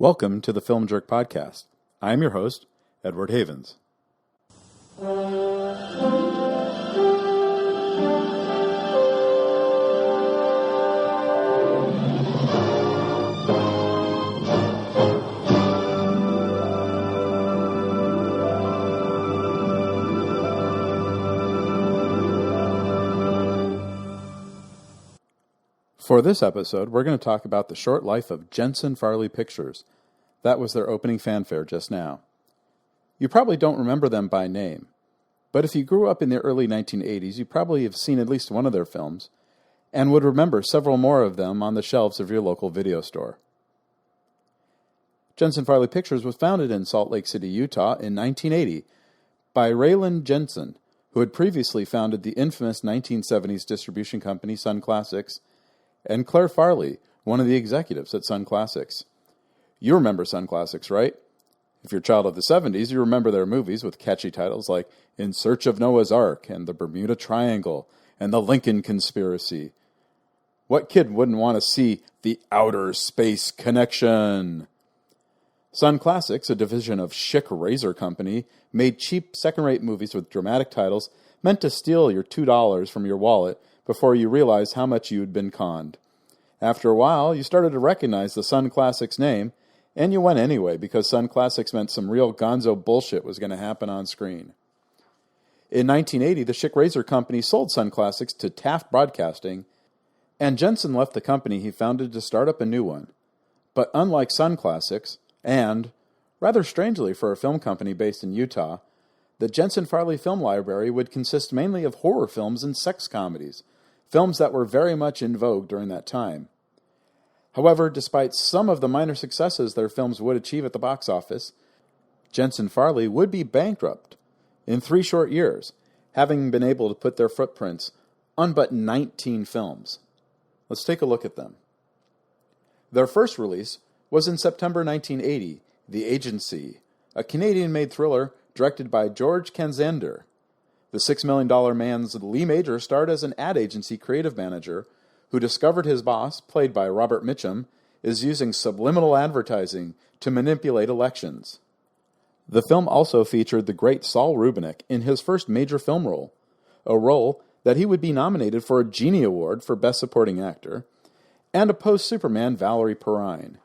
Welcome to the Film Jerk Podcast. I am your host, Edward Havens. For this episode, we're going to talk about the short life of Jensen Farley Pictures. That was their opening fanfare just now. You probably don't remember them by name, but if you grew up in the early 1980s, you probably have seen at least one of their films, and would remember several more of them on the shelves of your local video store. Jensen Farley Pictures was founded in Salt Lake City, Utah in 1980 by Rayland Jensen, who had previously founded the infamous 1970s distribution company Sunn Classics, and Clair Farley, one of the executives at Sunn Classics. You remember Sunn Classics, right? If you're a child of the 70s, you remember their movies with catchy titles like In Search of Noah's Ark and The Bermuda Triangle and The Lincoln Conspiracy. What kid wouldn't want to see The Outer Space Connection? Sunn Classics, a division of Schick Razor Company, made cheap second-rate movies with dramatic titles meant to steal your $2 from your wallet before you realized how much you had been conned. After a while, you started to recognize the Sunn Classics name, and you went anyway because Sunn Classics meant some real gonzo bullshit was going to happen on screen. In 1980, the Schick Razor Company sold Sunn Classics to Taft Broadcasting, and Jensen left the company he founded to start up a new one. But unlike Sunn Classics, and, rather strangely for a film company based in Utah, the Jensen Farley Film Library would consist mainly of horror films and sex comedies, films that were very much in vogue during that time. However, despite some of the minor successes their films would achieve at the box office, Jensen Farley would be bankrupt in 3 short years, having been able to put their footprints on but 19 films. Let's take a look at them. Their first release was in September 1980, The Agency, a Canadian-made thriller directed by George Kanzander. The $6 Million Man's Lee Major starred as an ad agency creative manager who discovered his boss, played by Robert Mitchum, is using subliminal advertising to manipulate elections. The film also featured the great Saul Rubinek in his first major film role, a role that he would be nominated for a Genie Award for Best Supporting Actor, and a post-Superman Valerie Perrine.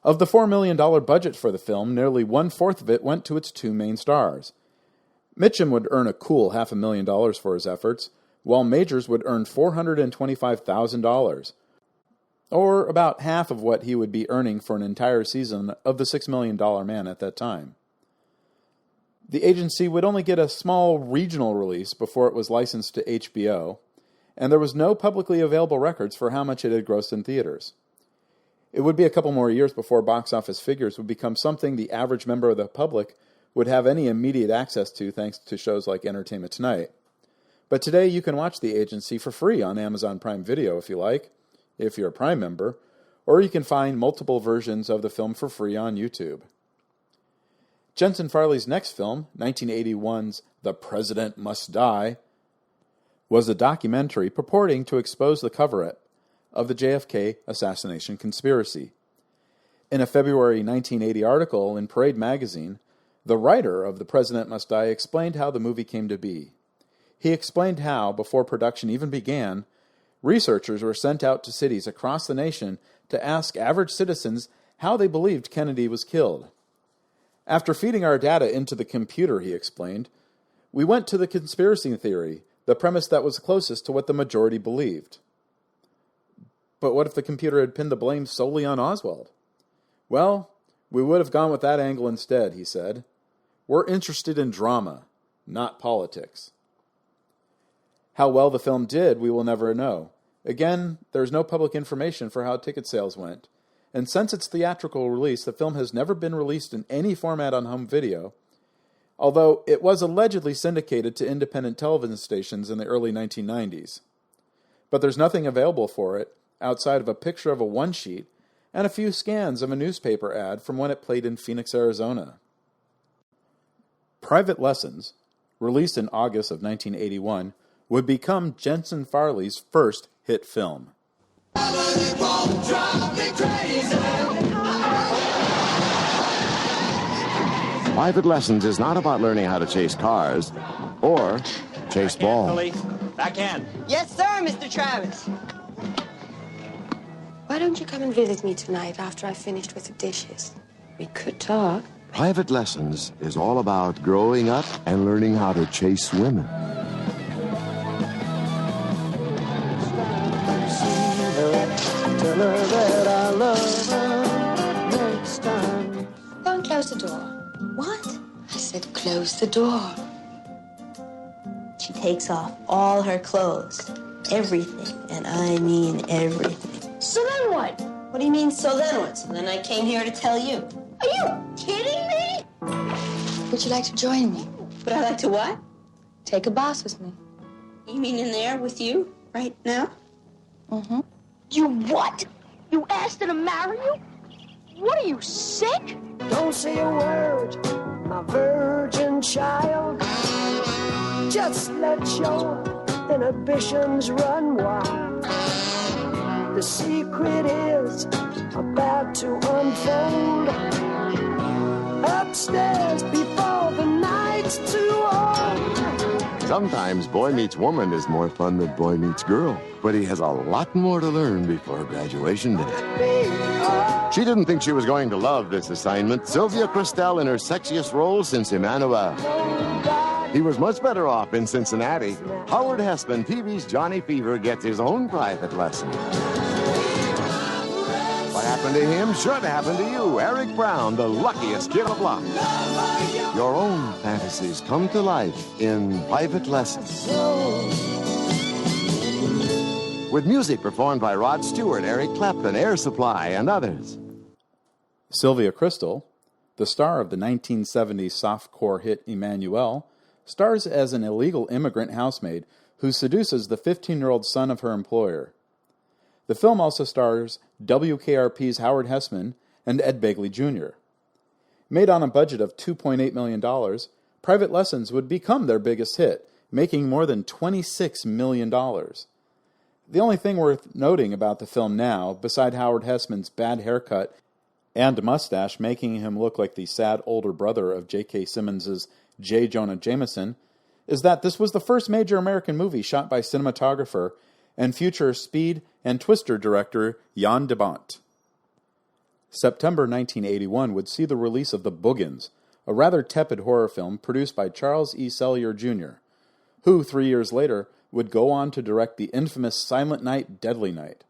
Of the $4 million budget for the film, nearly 1/4 of it went to its 2 main stars. Mitchum would earn a cool $500,000 for his efforts, while Majors would earn $425,000, or about half of what he would be earning for an entire season of The $6 Million Man at that time. The Agency would only get a small regional release before it was licensed to HBO, and there was no publicly available records for how much it had grossed in theaters. It would be a couple more years before box office figures would become something the average member of the public would have any immediate access to thanks to shows like Entertainment Tonight. But today you can watch The Agency for free on Amazon Prime Video if you like, if you're a Prime member, or you can find multiple versions of the film for free on YouTube. Jensen Farley's next film, 1981's The President Must Die, was a documentary purporting to expose the cover-up of the JFK assassination conspiracy. In a February 1980 article in Parade magazine, the writer of The President Must Die explained how the movie came to be. He explained how, before production even began, researchers were sent out to cities across the nation to ask average citizens how they believed Kennedy was killed. After feeding our data into the computer, he explained, we went to the conspiracy theory, the premise that was closest to what the majority believed. But what if the computer had pinned the blame solely on Oswald? Well, we would have gone with that angle instead, he said. We're interested in drama, not politics. How well the film did, we will never know. Again, there's no public information for how ticket sales went. And since its theatrical release, the film has never been released in any format on home video, although it was allegedly syndicated to independent television stations in the early 1990s. But there's nothing available for it outside of a picture of a one-sheet and a few scans of a newspaper ad from when it played in Phoenix, Arizona. Private Lessons, released in August of 1981, would become Jensen Farley's first hit film. Private Lessons is not about learning how to chase cars or chase balls. Police. Backhand. Yes, sir, Mr. Travis. Why don't you come and visit me tonight after I've finished with the dishes? We could talk. Private Lessons is all about growing up and learning how to chase women. Tell her that I love her next time. Go and close the door. What? I said close the door. She takes off all her clothes. Everything. And I mean everything. So then what? What do you mean, so then what? So then I came here to tell you. Are you kidding me? Would you like to join me? Would I like to what? Take a bath with me. You mean in there with you right now? Mm-hmm. You what? You asked her to marry you? What are you, sick? Don't say a word, my virgin child. Just let your inhibitions run wild. The secret is about to unfold. Upstairs before the night's too old. Sometimes Boy Meets Woman is more fun than Boy Meets Girl, but he has a lot more to learn before graduation day. She didn't think she was going to love this assignment. Sylvia Christel in her sexiest role since Emmanuel. He was much better off in Cincinnati. Howard Hessman, TV's Johnny Fever, gets his own private lesson. What happened to him should happen to you. Eric Brown, the luckiest kid on the block. Your own fantasies come to life in Private Lessons. With music performed by Rod Stewart, Eric Clapton, Air Supply, and others. Sylvia Christel, the star of the 1970s softcore hit Emmanuel, stars as an illegal immigrant housemaid who seduces the 15-year-old son of her employer. The film also stars WKRP's Howard Hessman and Ed Begley Jr. Made on a budget of $2.8 million, Private Lessons would become their biggest hit, making more than $26 million. The only thing worth noting about the film now, beside Howard Hessman's bad haircut and mustache making him look like the sad older brother of J.K. Simmons' J. Jonah Jameson, is that this was the first major American movie shot by cinematographer and future Speed and Twister director Jan de Bont. September 1981 would see the release of The Boogans, a rather tepid horror film produced by Charles E. Sellier Jr., who 3 years later would go on to direct the infamous Silent Night, Deadly Night.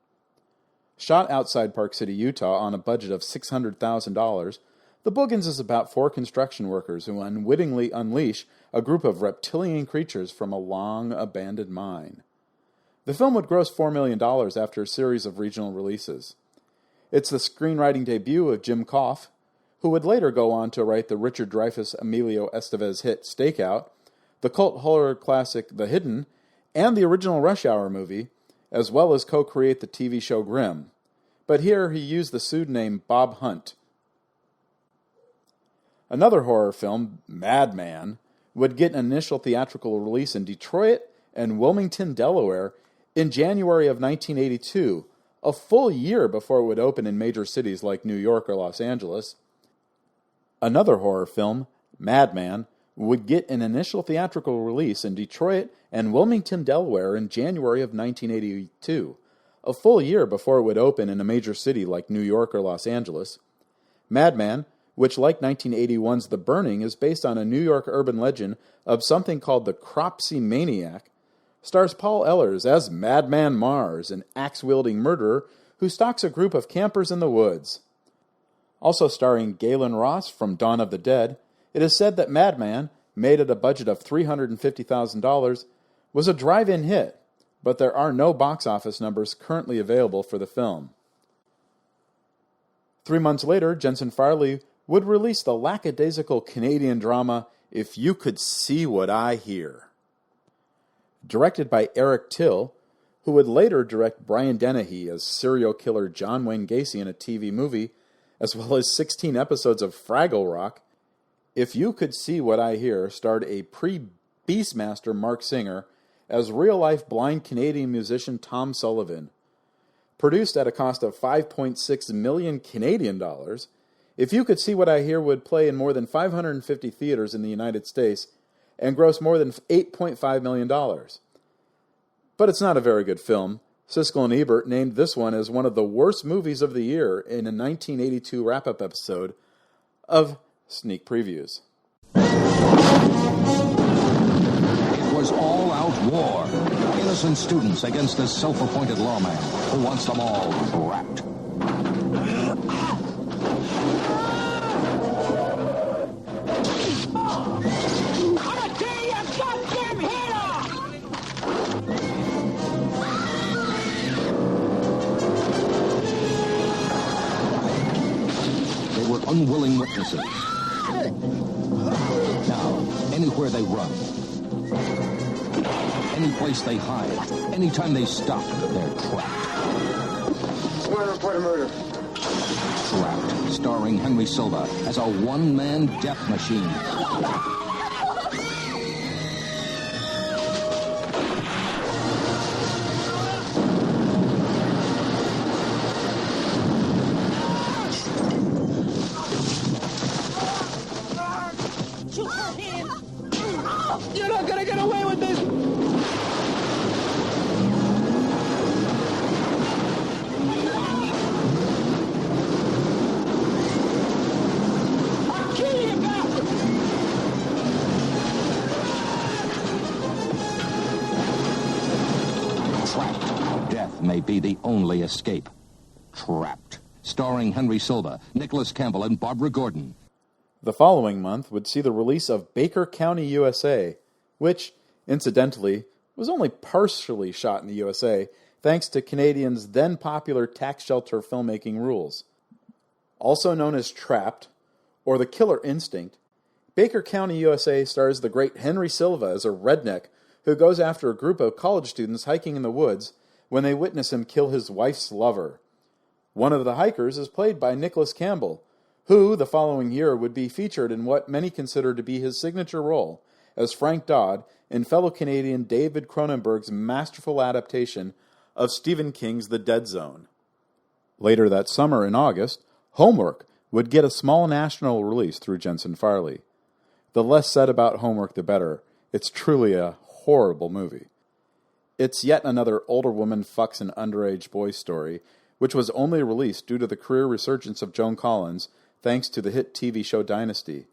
Shot outside Park City, Utah on a budget of $600,000, The Boogans is about 4 construction workers who unwittingly unleash a group of reptilian creatures from a long-abandoned mine. The film would gross $4 million after a series of regional releases. It's the screenwriting debut of Jim Koff, who would later go on to write the Richard Dreyfuss Emilio Estevez hit Stakeout, the cult horror classic The Hidden, and the original Rush Hour movie, as well as co-create the TV show Grimm. But here he used the pseudonym Bob Hunt. Another horror film, Madman, would get an initial theatrical release in Detroit and Wilmington, Delaware, in January of 1982, a full year before it would open in major cities like New York or Los Angeles. Another horror film, Madman, would get an initial theatrical release in Detroit and Wilmington, Delaware in January of 1982, a full year before it would open in a major city like New York or Los Angeles. Madman, which like 1981's The Burning is based on a New York urban legend of something called the Cropsey Maniac, stars Paul Ehlers as Madman Mars, an axe-wielding murderer who stalks a group of campers in the woods. Also starring Galen Ross from Dawn of the Dead, it is said that Madman, made at a budget of $350,000, was a drive-in hit, but there are no box office numbers currently available for the film. 3 months later, Jensen Farley would release the lackadaisical Canadian drama If You Could See What I Hear. Directed by Eric Till, who would later direct Brian Dennehy as serial killer John Wayne Gacy in a TV movie, as well as 16 episodes of Fraggle Rock, If You Could See What I Hear starred a pre-Beastmaster Mark Singer as real-life blind Canadian musician Tom Sullivan. Produced at a cost of $5.6 million Canadian dollars, If You Could See What I Hear would play in more than 550 theaters in the United States and gross more than $8.5 million. But it's not a very good film. Siskel and Ebert named this one as one of the worst movies of the year in a 1982 wrap-up episode of Sneak Previews. It was all-out war. Innocent students against this self-appointed lawman who wants them all trapped. They were unwilling witnesses. Now, anywhere they run, any place they hide, anytime they stop, they're trapped. Want to report a murder. Trapped, starring Henry Silva as a one-man death machine. You're not gonna get away with this! I'll kill you, bastard! Trapped. Death may be the only escape. Trapped. Starring Henry Silva, Nicholas Campbell, and Barbara Gordon. The following month would see the release of Baker County, USA, which, incidentally, was only partially shot in the USA thanks to Canadians' then-popular tax shelter filmmaking rules. Also known as Trapped, or The Killer Instinct, Baker County, USA stars the great Henry Silva as a redneck who goes after a group of college students hiking in the woods when they witness him kill his wife's lover. One of the hikers is played by Nicholas Campbell, who, the following year, would be featured in what many consider to be his signature role as Frank Dodd in fellow Canadian David Cronenberg's masterful adaptation of Stephen King's The Dead Zone. Later that summer, in August, Homework would get a small national release through Jensen Farley. The less said about Homework, the better. It's truly a horrible movie. It's yet another older woman fucks an underage boy story, which was only released due to the career resurgence of Joan Collins, thanks to the hit TV show Dynasty.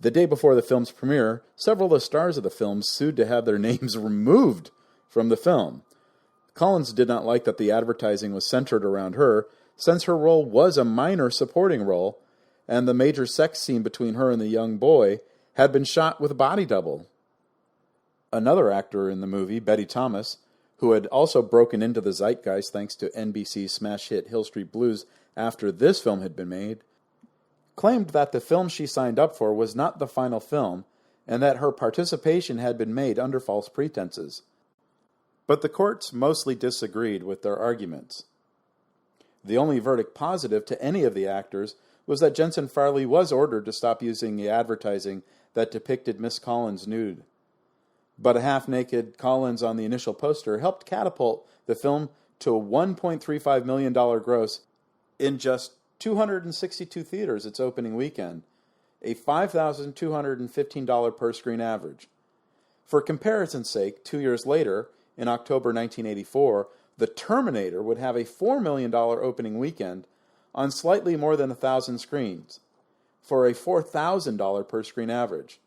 The day before the film's premiere, several of the stars of the film sued to have their names removed from the film. Collins did not like that the advertising was centered around her, since her role was a minor supporting role, and the major sex scene between her and the young boy had been shot with a body double. Another actor in the movie, Betty Thomas, who had also broken into the zeitgeist thanks to NBC's smash hit Hill Street Blues after this film had been made, claimed that the film she signed up for was not the final film and that her participation had been made under false pretenses. But the courts mostly disagreed with their arguments. The only verdict positive to any of the actors was that Jensen Farley was ordered to stop using the advertising that depicted Miss Collins nude. But a half-naked Collins on the initial poster helped catapult the film to a $1.35 million gross in just 262 theaters its opening weekend, a $5,215 per-screen average. For comparison's sake, 2 years later, in October 1984, The Terminator would have a $4 million opening weekend on slightly more than 1,000 screens, for a $4,000 per-screen average.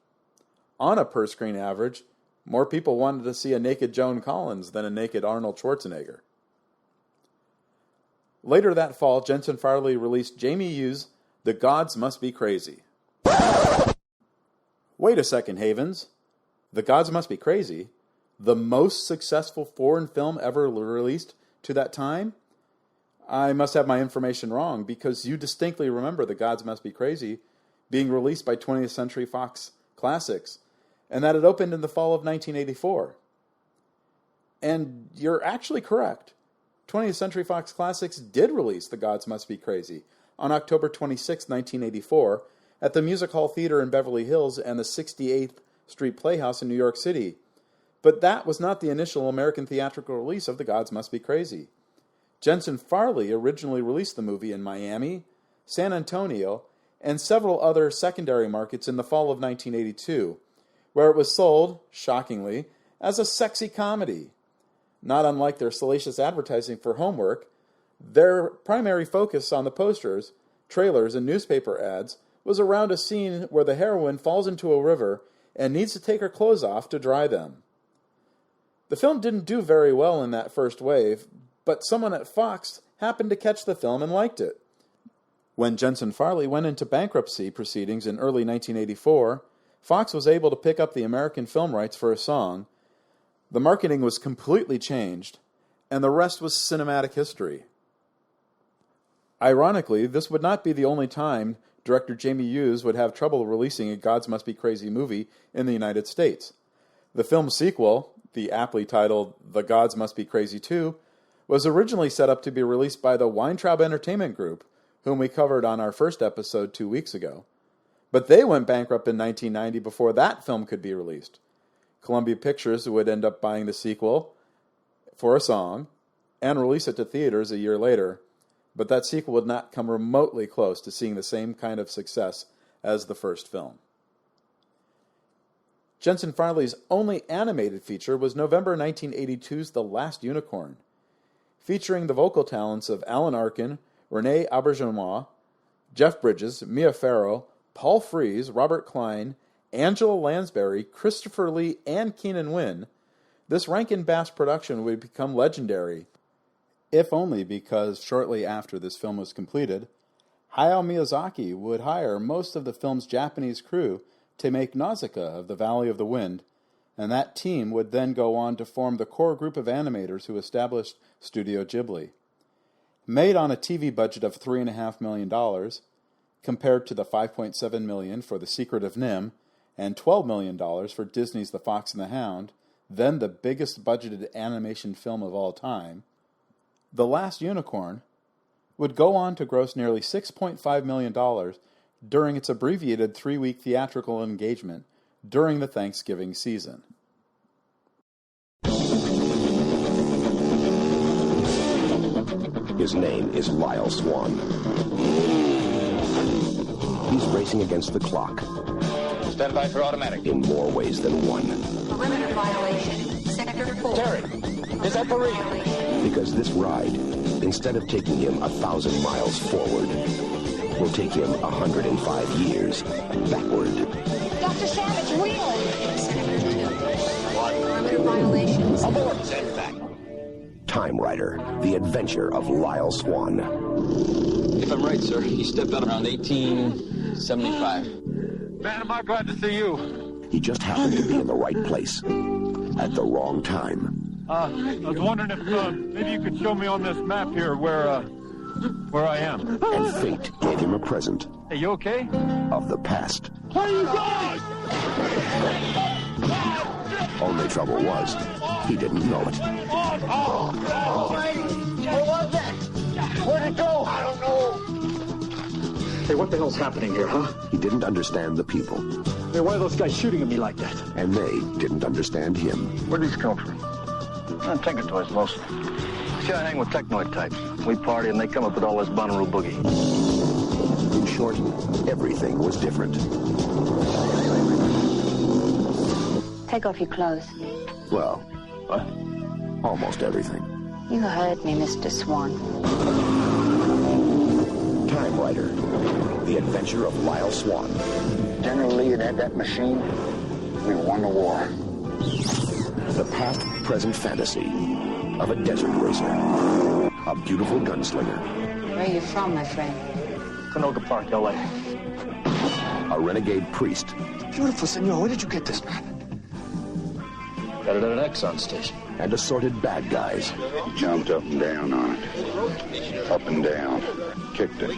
On a per-screen average, more people wanted to see a naked Joan Collins than a naked Arnold Schwarzenegger. Later that fall, Jensen Farley released Jamie Hughes' The Gods Must Be Crazy. Wait a second, Havens. The Gods Must Be Crazy? The most successful foreign film ever released to that time? I must have my information wrong, because you distinctly remember The Gods Must Be Crazy being released by 20th Century Fox Classics, and that it opened in the fall of 1984. And you're actually correct. 20th Century Fox Classics did release The Gods Must Be Crazy on October 26, 1984, at the Music Hall Theater in Beverly Hills and the 68th Street Playhouse in New York City. But that was not the initial American theatrical release of The Gods Must Be Crazy. Jensen Farley originally released the movie in Miami, San Antonio, and several other secondary markets in the fall of 1982, where it was sold, shockingly, as a sexy comedy. Not unlike their salacious advertising for homework, their primary focus on the posters, trailers, and newspaper ads was around a scene where the heroine falls into a river and needs to take her clothes off to dry them. The film didn't do very well in that first wave, but someone at Fox happened to catch the film and liked it. When Jensen Farley went into bankruptcy proceedings in early 1984, Fox was able to pick up the American film rights for a song. The marketing was completely changed, and the rest was cinematic history. Ironically, this would not be the only time director Jamie Hughes would have trouble releasing a Gods Must Be Crazy movie in the United States. The film's sequel, the aptly titled The Gods Must Be Crazy 2, was originally set up to be released by the Weintraub Entertainment Group, whom we covered on our first episode 2 weeks ago. But they went bankrupt in 1990 before that film could be released. Columbia Pictures would end up buying the sequel for a song and release it to theaters a year later, but that sequel would not come remotely close to seeing the same kind of success as the first film. Jensen Farley's only animated feature was November 1982's The Last Unicorn, featuring the vocal talents of Alan Arkin, Renee Auberjonois, Jeff Bridges, Mia Farrow, Paul Frees, Robert Klein, Angela Lansbury, Christopher Lee, and Keenan Wynn. This Rankin-Bass production would become legendary, if only because shortly after this film was completed, Hayao Miyazaki would hire most of the film's Japanese crew to make Nausicaa of the Valley of the Wind, and that team would then go on to form the core group of animators who established Studio Ghibli. Made on a TV budget of $3.5 million, compared to the $5.7 million for The Secret of NIMH and $12 million for Disney's The Fox and the Hound, then the biggest budgeted animation film of all time, The Last Unicorn would go on to gross nearly $6.5 million during its abbreviated 3-week theatrical engagement during the Thanksgiving season. His name is Lyle Swan. He's racing against the clock. Stand by for automatic. In more ways than one. Perimeter violation. Sector 4. Terry, is that for real? Because this ride, instead of taking him 1,000 miles forward, will take him 105 years backward. Dr. Savage, Rayland. Sector 2. Perimeter violations. Abort. Send back. Time Rider, the adventure of Lyle Swan. If I'm right, sir, he stepped out around 1875. Man, am I glad to see you. He just happened to be in the right place at the wrong time. I was wondering if maybe you could show me on this map here where I am. And fate gave him a present. Hey, you okay? Of the past. Where are you going? Only trouble was, he didn't know it. Where was that? Where'd it go? I don't know. Hey, what the hell's happening here, huh? He didn't understand the people. Hey, why are those guys shooting at me like that? And they didn't understand him. Where'd these come from? Tinker toys, mostly. See, I hang with technoid types. We party and they come up with all this Bonnaroo boogie. In short, everything was different. Take off your clothes. Well, what? Almost everything. You heard me, Mr. Swan. Time Rider, the adventure of Lyle Swan. General Lee had that machine. We won the war. The past-present fantasy of a desert racer, a beautiful gunslinger. Where are you from, my friend? Canoga Park, L.A. A renegade priest. Beautiful, senor. Where did you get this, man? Got it at an Exxon station. And assorted bad guys. Jumped up and down on it. Up and down. Kicked it.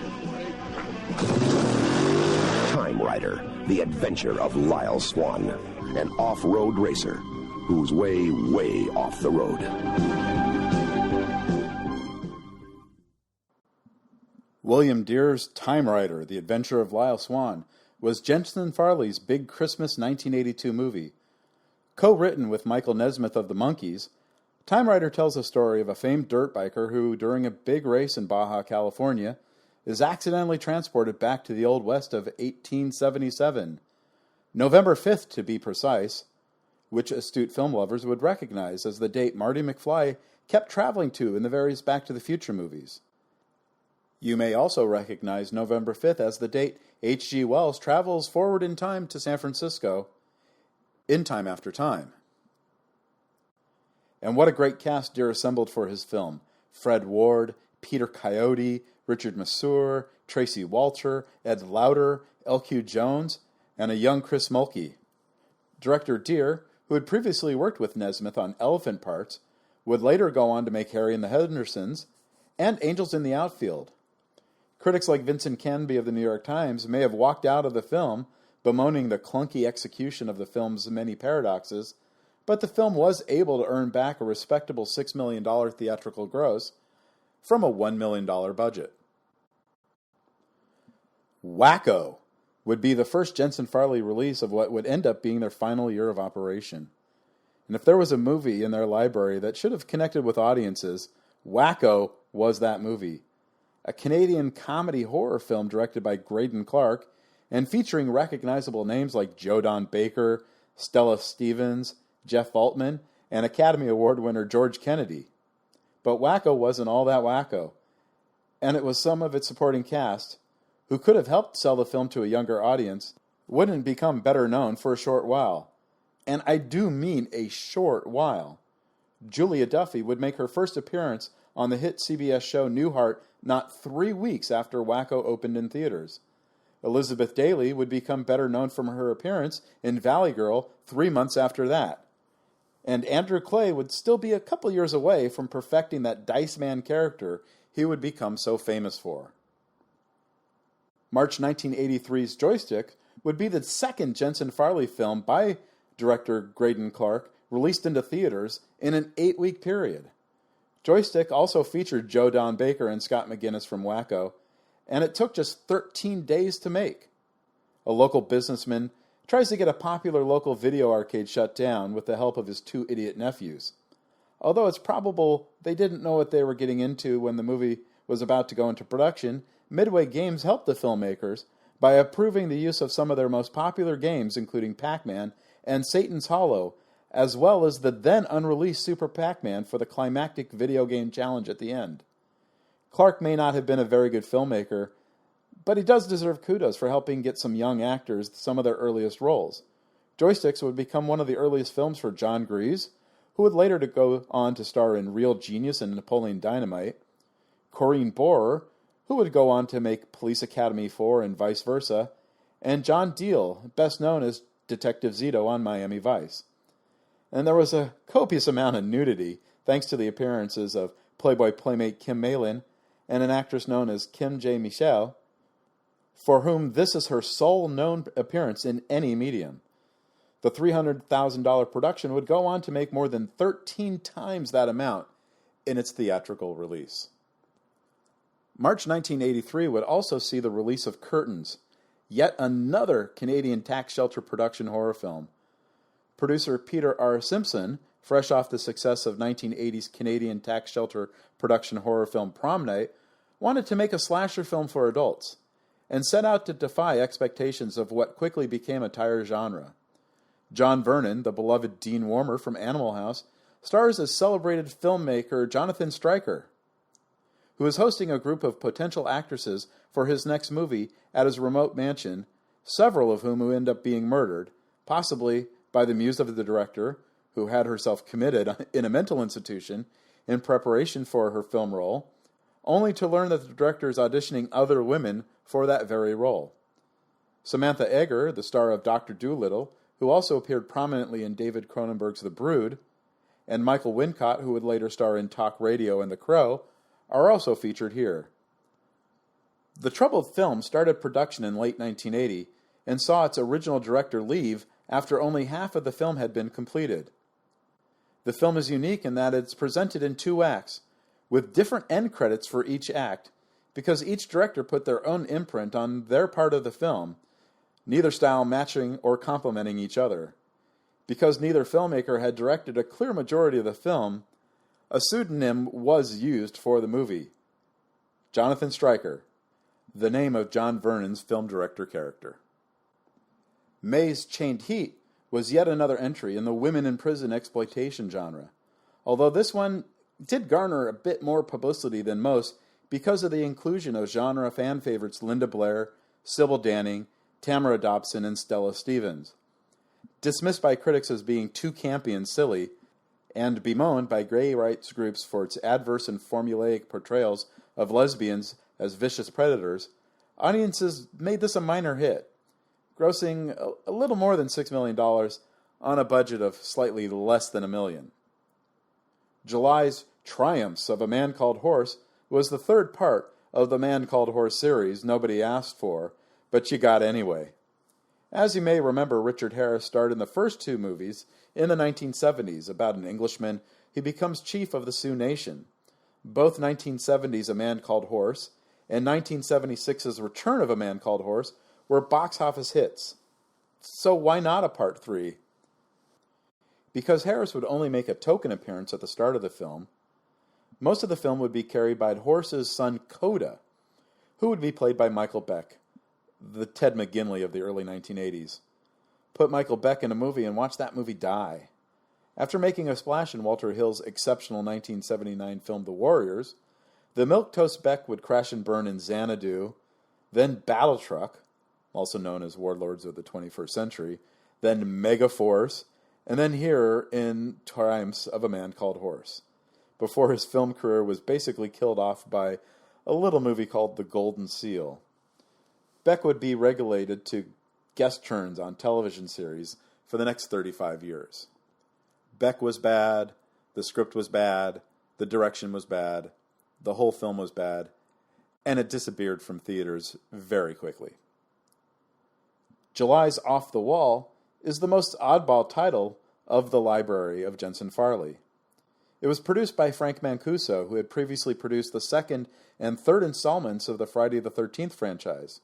Time Rider, the adventure of Lyle Swan, an off-road racer who's way, way off the road. William Deere's Time Rider, The Adventure of Lyle Swan, was Jensen Farley's big Christmas 1982 movie. Co-written with Michael Nesmith of the Monkees, Time Rider tells the story of a famed dirt biker who, during a big race in Baja California, is accidentally transported back to the Old West of 1877, November 5th to be precise, which astute film lovers would recognize as the date Marty McFly kept traveling to in the various Back to the Future movies. You may also recognize November 5th as the date H.G. Wells travels forward in time to San Francisco in Time After Time. And what a great cast Deere assembled for his film. Fred Ward, Peter Coyote, Richard Masur, Tracy Walter, Ed Lauter, L.Q. Jones, and a young Chris Mulkey. Director Deere, who had previously worked with Nesmith on Elephant Parts, would later go on to make Harry and the Hendersons and Angels in the Outfield. Critics like Vincent Canby of the New York Times may have walked out of the film bemoaning the clunky execution of the film's many paradoxes, but the film was able to earn back a respectable $6 million theatrical gross from a $1 million budget. Wacko would be the first Jensen Farley release of what would end up being their final year of operation. And if there was a movie in their library that should have connected with audiences, Wacko was that movie. A Canadian comedy horror film directed by Graydon Clark and featuring recognizable names like Joe Don Baker, Stella Stevens, Jeff Altman, and Academy Award winner George Kennedy. But Wacko wasn't all that wacko, and it was some of its supporting cast, who could have helped sell the film to a younger audience, wouldn't become better known for a short while. And I do mean a short while. Julia Duffy would make her first appearance on the hit CBS show Newhart not 3 weeks after Wacko opened in theaters. Elizabeth Daly would become better known from her appearance in Valley Girl 3 months after that. And Andrew Clay would still be a couple years away from perfecting that Dice Man character he would become so famous for. March 1983's Joystick would be the second Jensen Farley film by director Graydon Clark released into theaters in an 8-week period. Joystick also featured Joe Don Baker and Scott McGinnis from Wacko, and it took just 13 days to make. A local businessman tries to get a popular local video arcade shut down with the help of his 2 idiot nephews. Although it's probable they didn't know what they were getting into when the movie was about to go into production, Midway Games helped the filmmakers by approving the use of some of their most popular games, including Pac-Man and Satan's Hollow, as well as the then unreleased Super Pac-Man for the climactic video game challenge at the end. Clark may not have been a very good filmmaker, but he does deserve kudos for helping get some young actors some of their earliest roles. Joysticks would become one of the earliest films for John Grease, who would later go on to star in Real Genius and Napoleon Dynamite, Corinne Bohrer, who would go on to make Police Academy 4 and vice versa, and John Deal, best known as Detective Zito on Miami Vice. And there was a copious amount of nudity, thanks to the appearances of Playboy playmate Kim Malin and an actress known as Kim J. Michelle, for whom this is her sole known appearance in any medium. The $300,000 production would go on to make more than 13 times that amount in its theatrical release. March 1983 would also see the release of Curtains, yet another Canadian tax shelter production horror film. Producer Peter R. Simpson, fresh off the success of 1980's Canadian tax shelter production horror film Prom Night, wanted to make a slasher film for adults, and set out to defy expectations of what quickly became a tired genre. John Vernon, the beloved Dean Wormer from Animal House, stars as celebrated filmmaker Jonathan Stryker, who is hosting a group of potential actresses for his next movie at his remote mansion, several of whom will end up being murdered, possibly by the muse of the director, who had herself committed in a mental institution in preparation for her film role, only to learn that the director is auditioning other women for that very role. Samantha Egger, the star of Dr. Dolittle, who also appeared prominently in David Cronenberg's The Brood, and Michael Wincott, who would later star in Talk Radio and The Crow, are also featured here. The troubled film started production in late 1980 and saw its original director leave after only half of the film had been completed. The film is unique in that it's presented in 2 acts, with different end credits for each act, because each director put their own imprint on their part of the film, neither style matching or complementing each other. Because neither filmmaker had directed a clear majority of the film, a pseudonym was used for the movie. Jonathan Stryker, the name of John Vernon's film director character. May's Chained Heat was yet another entry in the women in prison exploitation genre, although this one did garner a bit more publicity than most because of the inclusion of genre fan favorites Linda Blair, Sybil Danning, Tamara Dobson, and Stella Stevens. Dismissed by critics as being too campy and silly, and bemoaned by gay rights groups for its adverse and formulaic portrayals of lesbians as vicious predators, audiences made this a minor hit, grossing a little more than $6 million on a budget of slightly less than $1 million. July's Triumphs of a Man Called Horse was the third part of the Man Called Horse series nobody asked for, but you got anyway. As you may remember, Richard Harris starred in the first two movies in the 1970s about an Englishman who becomes chief of the Sioux Nation. Both 1970's A Man Called Horse and 1976's Return of a Man Called Horse were box office hits. So why not a part 3? Because Harris would only make a token appearance at the start of the film, most of the film would be carried by Horse's son Coda, who would be played by Michael Beck, the Ted McGinley of the early 1980s. Put Michael Beck in a movie and watch that movie die. After making a splash in Walter Hill's exceptional 1979 film The Warriors, the milquetoast Beck would crash and burn in Xanadu, then Battle Truck, also known as Warlords of the 21st Century, then Megaforce, and then here in Triumphs of a Man Called Horse, before his film career was basically killed off by a little movie called The Golden Seal. Beck would be regulated to guest turns on television series for the next 35 years. Beck was bad, the script was bad, the direction was bad, the whole film was bad, and it disappeared from theaters very quickly. July's Off the Wall is the most oddball title of the library of Jensen Farley. It was produced by Frank Mancuso, who had previously produced the second and third installments of the Friday the 13th franchise.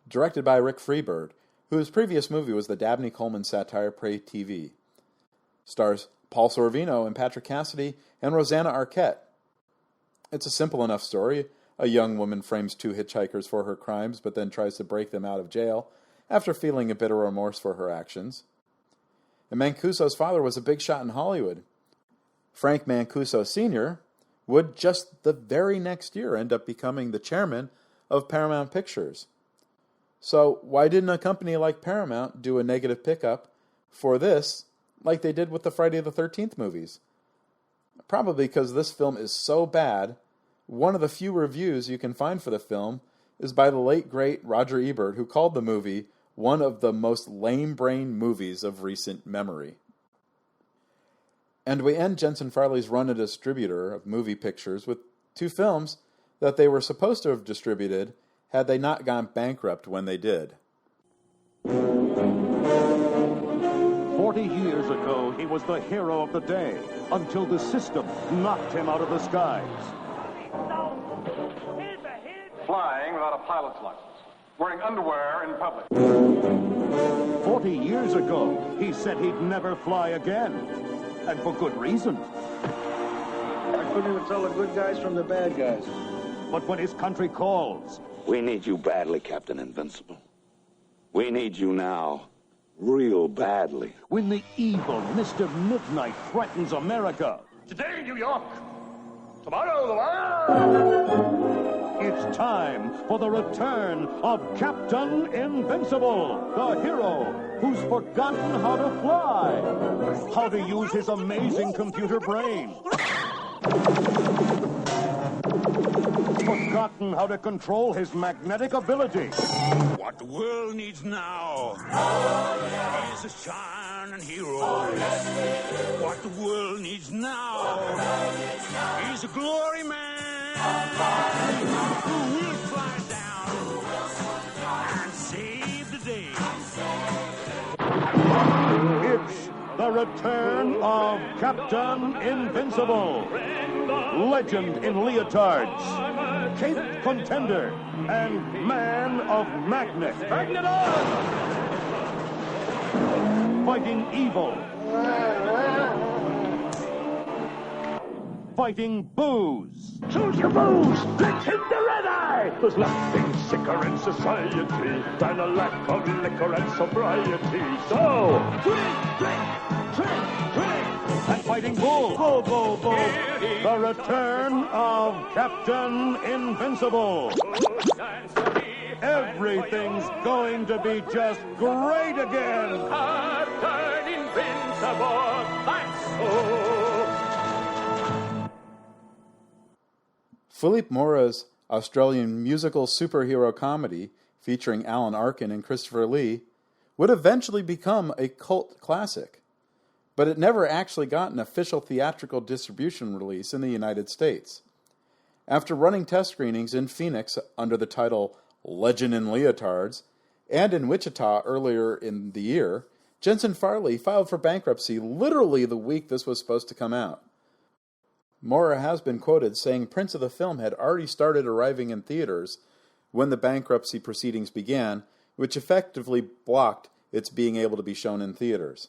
Directed by Rick Freebird, whose previous movie was the Dabney Coleman satire Prey TV. Stars Paul Sorvino and Patrick Cassidy and Rosanna Arquette. It's a simple enough story. A young woman frames two hitchhikers for her crimes, but then tries to break them out of jail after feeling a bitter remorse for her actions. And Mancuso's father was a big shot in Hollywood. Frank Mancuso Sr. would just the very next year end up becoming the chairman of Paramount Pictures. So why didn't a company like Paramount do a negative pickup for this like they did with the Friday the 13th movies? Probably because this film is so bad, one of the few reviews you can find for the film is by the late great Roger Ebert, who called the movie one of the most lame-brain movies of recent memory. And we end Jensen Farley's run as distributor of movie pictures with two films that they were supposed to have distributed had they not gone bankrupt when they did. 40 years ago, he was the hero of the day, until the system knocked him out of the skies. Flying without a pilot's license. Wearing underwear in public. 40 years ago, he said he'd never fly again. And for good reason. I couldn't even tell the good guys from the bad guys. But when his country calls... We need you badly, Captain Invincible. We need you now. Real badly. When the evil Mr. Midnight threatens America... Today in New York. Tomorrow the world. It's time for the return of Captain Invincible, the hero who's forgotten how to fly, how to use his amazing computer brain, forgotten how to control his magnetic ability. What the world needs now is a shining hero. What the world needs now is a glory man who will fly down and save the day. It's the return of Captain Invincible, legend in leotards, cape contender, and man of magnet. Magnet on! Fighting evil. Fighting booze. Choose your booze. Let's hit the red eye. Why? There's nothing sicker in society than a lack of liquor and sobriety. So, drink, and Fighting Bull. The return of Captain Invincible. Everything's going to be just great again. Captain Invincible. That's so. Philippe Mora's Australian musical superhero comedy featuring Alan Arkin and Christopher Lee would eventually become a cult classic, but it never actually got an official theatrical distribution release in the United States. After running test screenings in Phoenix under the title Legend in Leotards and in Wichita earlier in the year, Jensen Farley filed for bankruptcy literally the week this was supposed to come out. Mora has been quoted saying prints of the film had already started arriving in theaters when the bankruptcy proceedings began, which effectively blocked its being able to be shown in theaters.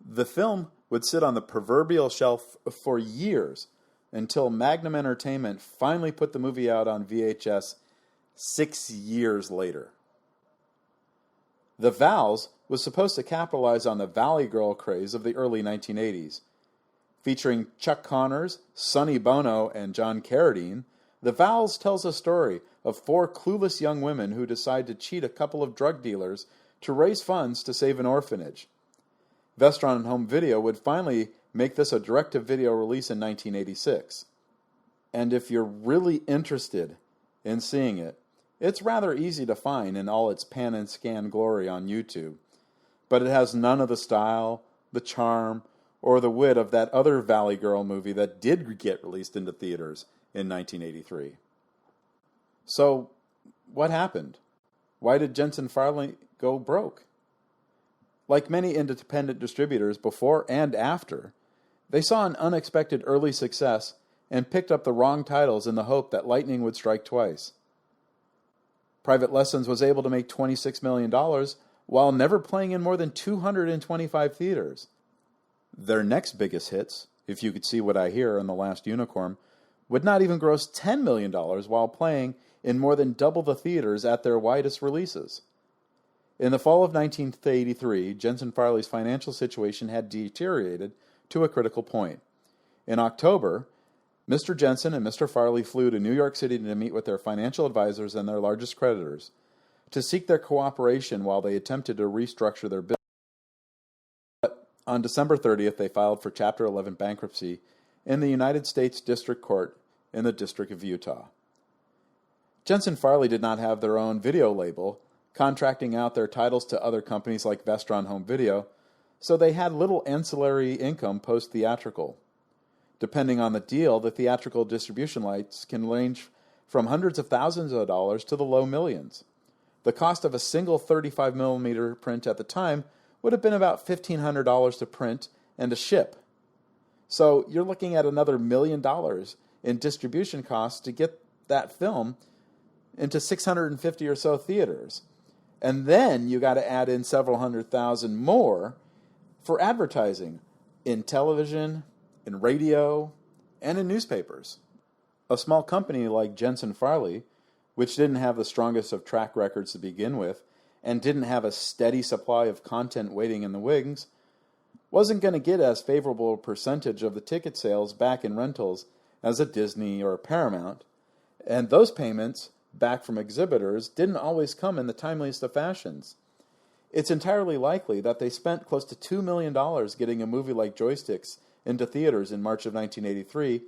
The film would sit on the proverbial shelf for years until Magnum Entertainment finally put the movie out on VHS 6 years later. The Vals was supposed to capitalize on the Valley Girl craze of the early 1980s. Featuring Chuck Connors, Sonny Bono, and John Carradine, The Vals tells a story of 4 clueless young women who decide to cheat a couple of drug dealers to raise funds to save an orphanage. Vestron Home Video would finally make this a direct-to-video release in 1986. And if you're really interested in seeing it, it's rather easy to find in all its pan and scan glory on YouTube. But it has none of the style, the charm, or the wit of that other Valley Girl movie that did get released into theaters in 1983. So, what happened? Why did Jensen Farley go broke? Like many independent distributors before and after, they saw an unexpected early success and picked up the wrong titles in the hope that lightning would strike twice. Private Lessons was able to make $26 million while never playing in more than 225 theaters. Their next biggest hits, If You Could See What I Hear and The Last Unicorn, would not even gross $10 million while playing in more than double the theaters at their widest releases. In the fall of 1983, Jensen Farley's financial situation had deteriorated to a critical point. In October, Mr. Jensen and Mr. Farley flew to New York City to meet with their financial advisors and their largest creditors to seek their cooperation while they attempted to restructure their business. But on December 30th, they filed for Chapter 11 bankruptcy in the United States District Court in the District of Utah. Jensen Farley did not have their own video label, contracting out their titles to other companies like Vestron Home Video, so they had little ancillary income post-theatrical. Depending on the deal, the theatrical distribution rights can range from hundreds of thousands of dollars to the low millions. The cost of a single 35mm print at the time would have been about $1,500 to print and to ship. So you're looking at another $1 million in distribution costs to get that film into 650 or so theaters. And then you got to add in several $100,000 more for advertising in television, in radio, and in newspapers. A small company like Jensen Farley, which didn't have the strongest of track records to begin with, and didn't have a steady supply of content waiting in the wings, wasn't going to get as favorable a percentage of the ticket sales back in rentals as a Disney or a Paramount, and those payments back from exhibitors didn't always come in the timeliest of fashions. It's entirely likely that they spent close to $2 million getting a movie like Joysticks into theaters in March of 1983,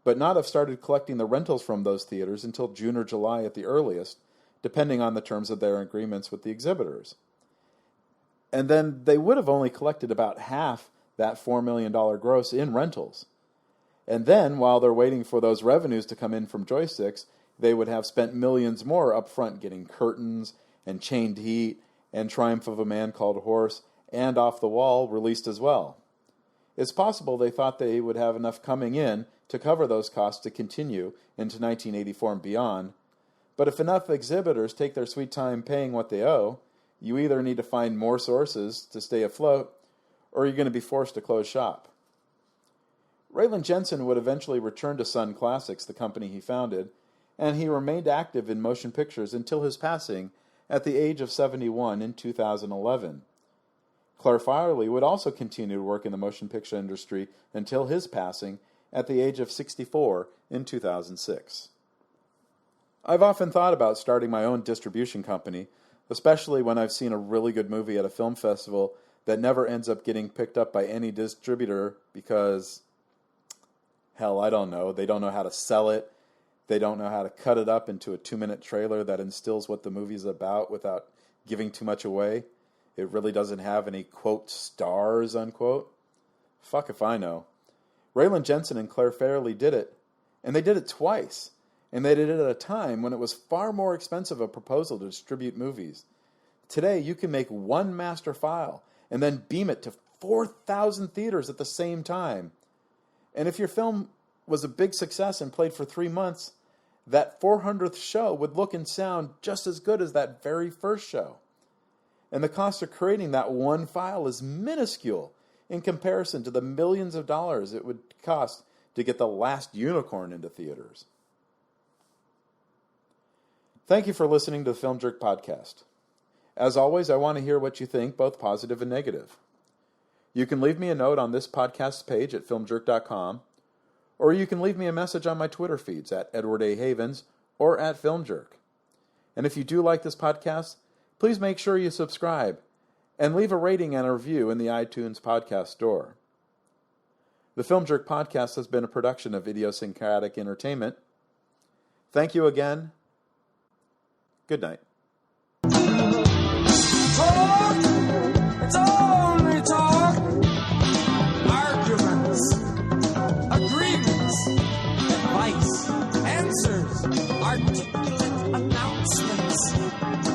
but not have started collecting the rentals from those theaters until June or July at the earliest, depending on the terms of their agreements with the exhibitors. And then they would have only collected about half that $4 million gross in rentals. And then, while they're waiting for those revenues to come in from Joysticks, they would have spent millions more up front getting Curtains and Chained Heat and Triumph of a Man Called Horse and Off the Wall released as well. It's possible they thought they would have enough coming in to cover those costs to continue into 1984 and beyond, but if enough exhibitors take their sweet time paying what they owe, you either need to find more sources to stay afloat, or you're going to be forced to close shop. Rayland Jensen would eventually return to Sunn Classics, the company he founded, and he remained active in motion pictures until his passing at the age of 71 in 2011. Clair Farley would also continue to work in the motion picture industry until his passing at the age of 64 in 2006. I've often thought about starting my own distribution company, especially when I've seen a really good movie at a film festival that never ends up getting picked up by any distributor because, hell, I don't know. They don't know how to sell it. They don't know how to cut it up into a 2-minute trailer that instills what the movie's about without giving too much away. It really doesn't have any, quote, stars, unquote. Fuck if I know. Rayland Jensen and Clair Farley did it, and they did it twice. And they did it at a time when it was far more expensive a proposal to distribute movies. Today, you can make one master file and then beam it to 4,000 theaters at the same time. And if your film was a big success and played for 3 months, that 400th show would look and sound just as good as that very first show. And the cost of creating that one file is minuscule in comparison to the millions of dollars it would cost to get The Last Unicorn into theaters. Thank you for listening to the Film Jerk Podcast. As always, I want to hear what you think, both positive and negative. You can leave me a note on this podcast's page at filmjerk.com, or you can leave me a message on my Twitter feeds at Edward A. Havens or at FilmJerk. And if you do like this podcast, please make sure you subscribe and leave a rating and a review in the iTunes podcast store. The Film Jerk Podcast has been a production of Idiosyncratic Entertainment. Thank you again. Good night. Talk, it's only talk. Arguments, agreements, advice, answers, articulate announcements.